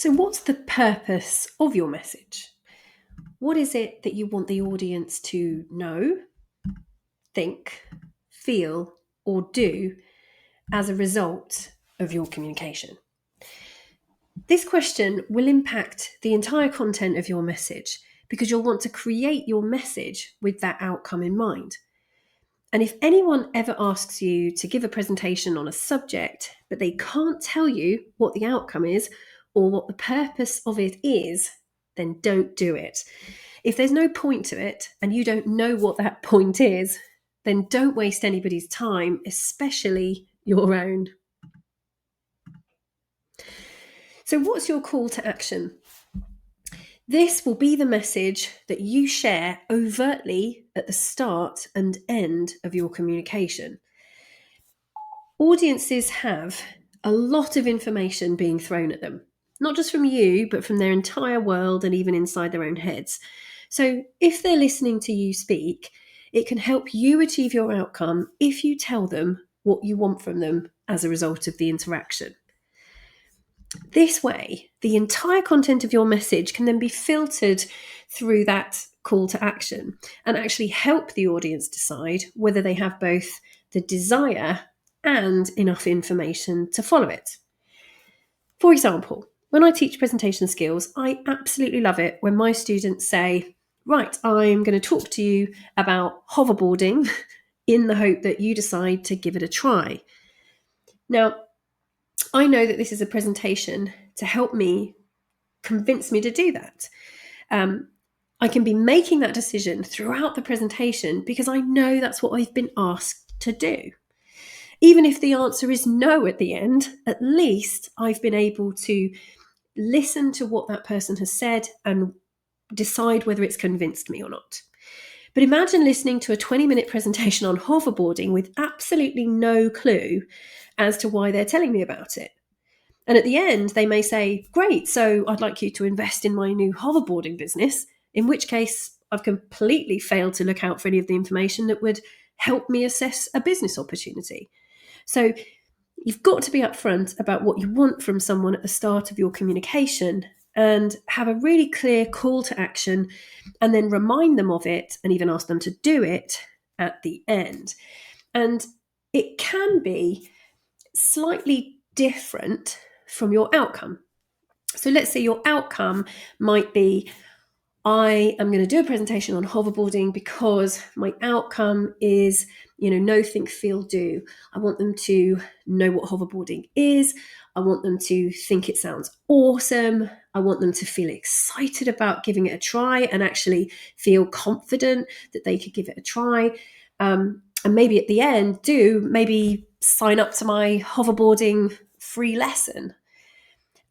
So what's the purpose of your message? What is it that you want the audience to know, think, feel, or do as a result of your communication? This question will impact the entire content of your message because you'll want to create your message with that outcome in mind. And if anyone ever asks you to give a presentation on a subject, but they can't tell you what the outcome is or what the purpose of it is, then don't do it. If there's no point to it and you don't know what that point is, then don't waste anybody's time, especially your own. So what's your call to action? This will be the message that you share overtly at the start and end of your communication. Audiences have a lot of information being thrown at them, not just from you, but from their entire world and even inside their own heads. So if they're listening to you speak, it can help you achieve your outcome if you tell them what you want from them as a result of the interaction. This way, the entire content of your message can then be filtered through that call to action and actually help the audience decide whether they have both the desire and enough information to follow it. For example, when I teach presentation skills, I absolutely love it when my students say, right, I'm going to talk to you about hoverboarding in the hope that you decide to give it a try. Now, I know that this is a presentation to help me, convince me to do that. I can be making that decision throughout the presentation because I know that's what I've been asked to do. Even if the answer is no at the end, at least I've been able to listen to what that person has said and decide whether it's convinced me or not. But imagine listening to a 20-minute presentation on hoverboarding with absolutely no clue as to why they're telling me about it. And at the end, they may say, great, so I'd like you to invest in my new hoverboarding business, in which case I've completely failed to look out for any of the information that would help me assess a business opportunity. So you've got to be upfront about what you want from someone at the start of your communication and have a really clear call to action and then remind them of it and even ask them to do it at the end. And it can be slightly different from your outcome. So let's say your outcome might be, I am going to do a presentation on hoverboarding because my outcome is, know, think, feel, do. I want them to know what hoverboarding is. I want them to think it sounds awesome. I want them to feel excited about giving it a try and actually feel confident that they could give it a try. And maybe at the end, maybe sign up to my hoverboarding free lesson.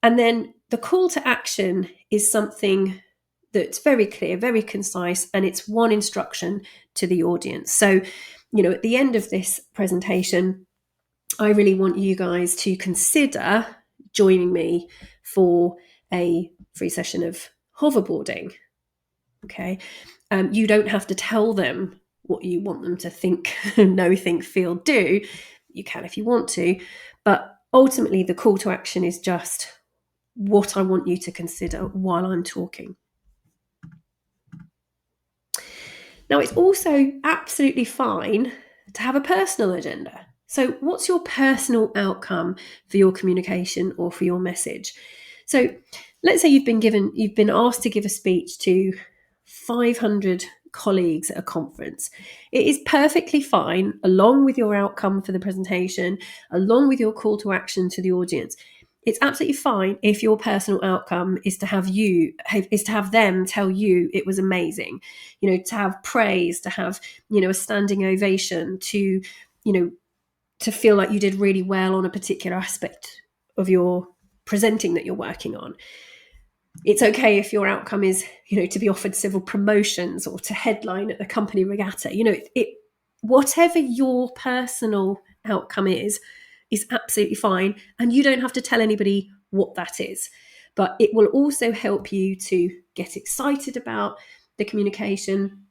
And then the call to action is something that's very clear, very concise, and it's one instruction to the audience. So, at the end of this presentation, I really want you guys to consider joining me for a free session of hoverboarding. Okay. You don't have to tell them what you want them to think, know, think, feel, do. You can if you want to, but ultimately the call to action is just what I want you to consider while I'm talking. Now, it's also absolutely fine to have a personal agenda. So what's your personal outcome for your communication or for your message? So let's say you've been asked to give a speech to 500 colleagues at a conference. It is perfectly fine, along with your outcome for the presentation, along with your call to action to the audience. It's absolutely fine if your personal outcome is to have them tell you it was amazing, to have praise, to have, a standing ovation, to feel like you did really well on a particular aspect of your presenting that you're working on. It's okay if your outcome is, to be offered civil promotions or to headline at the company regatta. Whatever your personal outcome is absolutely fine. And you don't have to tell anybody what that is. But it will also help you to get excited about the communication,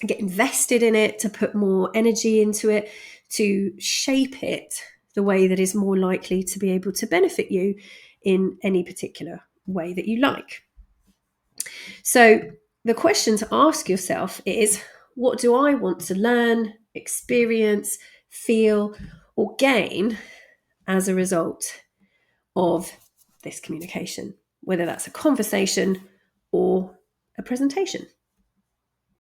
get invested in it, to put more energy into it, to shape it the way that is more likely to be able to benefit you in any particular way that you like. So the question to ask yourself is, what do I want to learn, experience, feel, or gain as a result of this communication, whether that's a conversation or a presentation?